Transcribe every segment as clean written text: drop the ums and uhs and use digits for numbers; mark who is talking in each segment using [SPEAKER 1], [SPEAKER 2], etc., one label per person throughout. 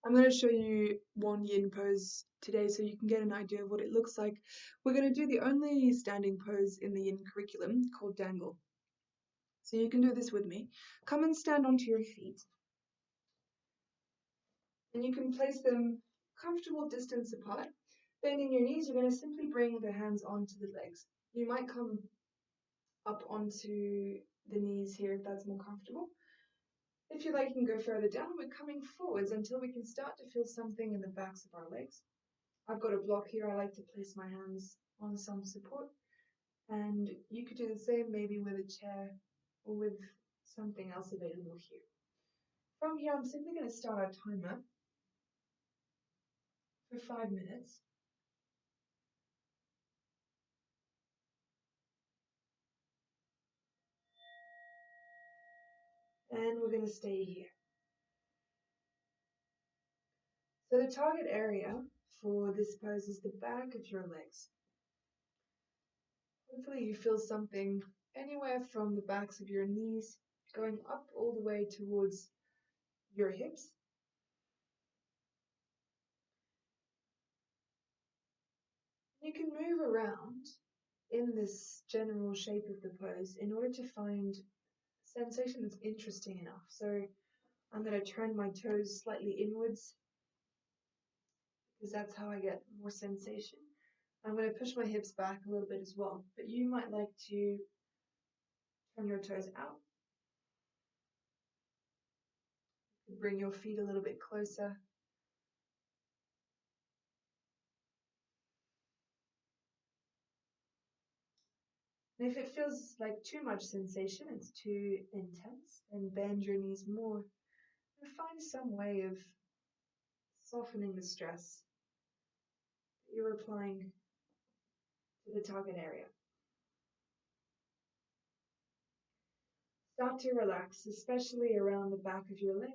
[SPEAKER 1] I'm going to show you one yin pose today so you can get an idea of what it looks like. We're going to do the only standing pose in the yin curriculum called Dangle. So you can do this with me. Come and stand onto your feet. And you can place them comfortable distance apart. Bending your knees, you're going to simply bring the hands onto the legs. You might come up onto the knees here if that's more comfortable. If you like, you can go further down. We're coming forwards until we can start to feel something in the backs of our legs. I've got a block here. I like to place my hands on some support. And you could do the same maybe with a chair or with something else available here. From here, I'm simply going to start our timer for 5 minutes. And we're going to stay here. So the target area for this pose is the back of your legs. Hopefully you feel something anywhere from the backs of your knees going up all the way towards your hips. You can move around in this general shape of the pose in order to find sensation that's interesting enough. So I'm going to turn my toes slightly inwards because that's how I get more sensation. I'm going to push my hips back a little bit as well, but you might like to turn your toes out. Bring your feet a little bit closer. And if it feels like too much sensation, it's too intense, then bend your knees more and find some way of softening the stress that you're applying to the target area. Start to relax, especially around the back of your legs.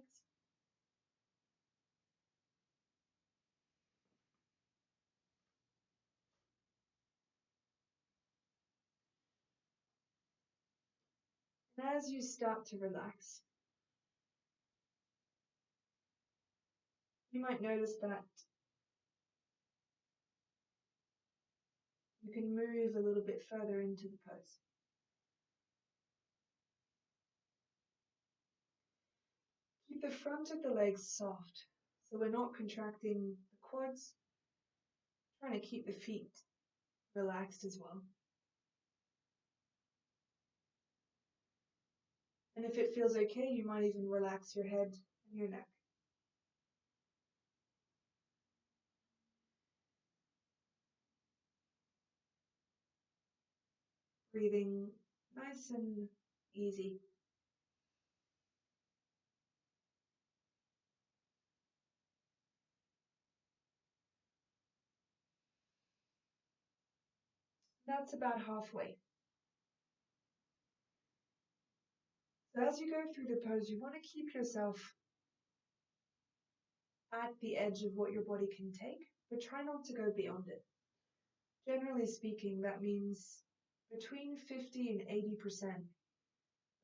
[SPEAKER 1] And as you start to relax, you might notice that you can move a little bit further into the pose. Keep the front of the legs soft, so we're not contracting the quads. Trying to keep the feet relaxed as well. And if it feels okay, you might even relax your head and your neck. Breathing nice and easy. That's about halfway. So as you go through the pose, you want to keep yourself at the edge of what your body can take, but try not to go beyond it. Generally speaking, that means between 50 and 80% of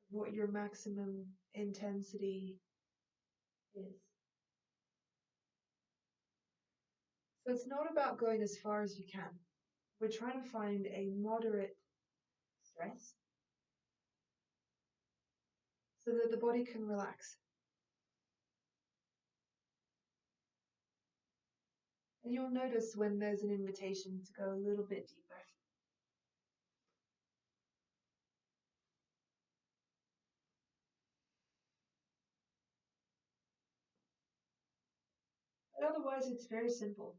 [SPEAKER 1] what your maximum intensity is. So it's not about going as far as you can. We're trying to find a moderate stress so that the body can relax. And you'll notice when there's an invitation to go a little bit deeper. But otherwise, it's very simple.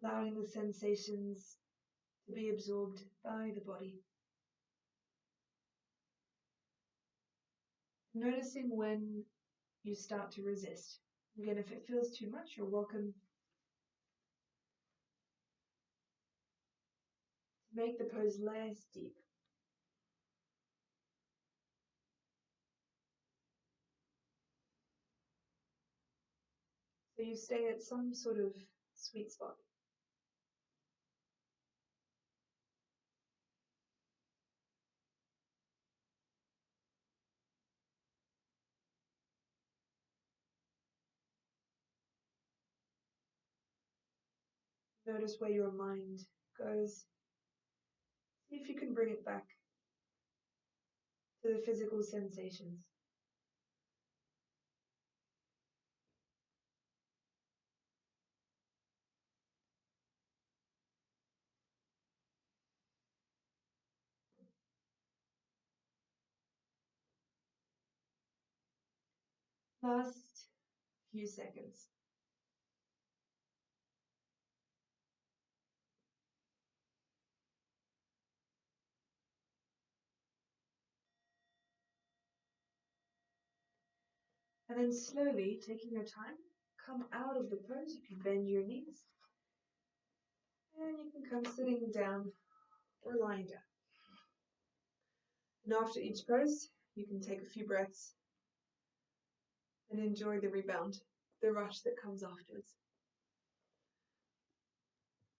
[SPEAKER 1] Allowing the sensations to be absorbed by the body. Noticing when you start to resist. Again, if it feels too much, you're welcome to make the pose less deep. So you stay at some sort of sweet spot. Notice where your mind goes. See if you can bring it back to the physical sensations. Last few seconds. And then slowly, taking your time, come out of the pose. You can bend your knees. And you can come sitting down or lying down. And after each pose, you can take a few breaths and enjoy the rebound, the rush that comes afterwards.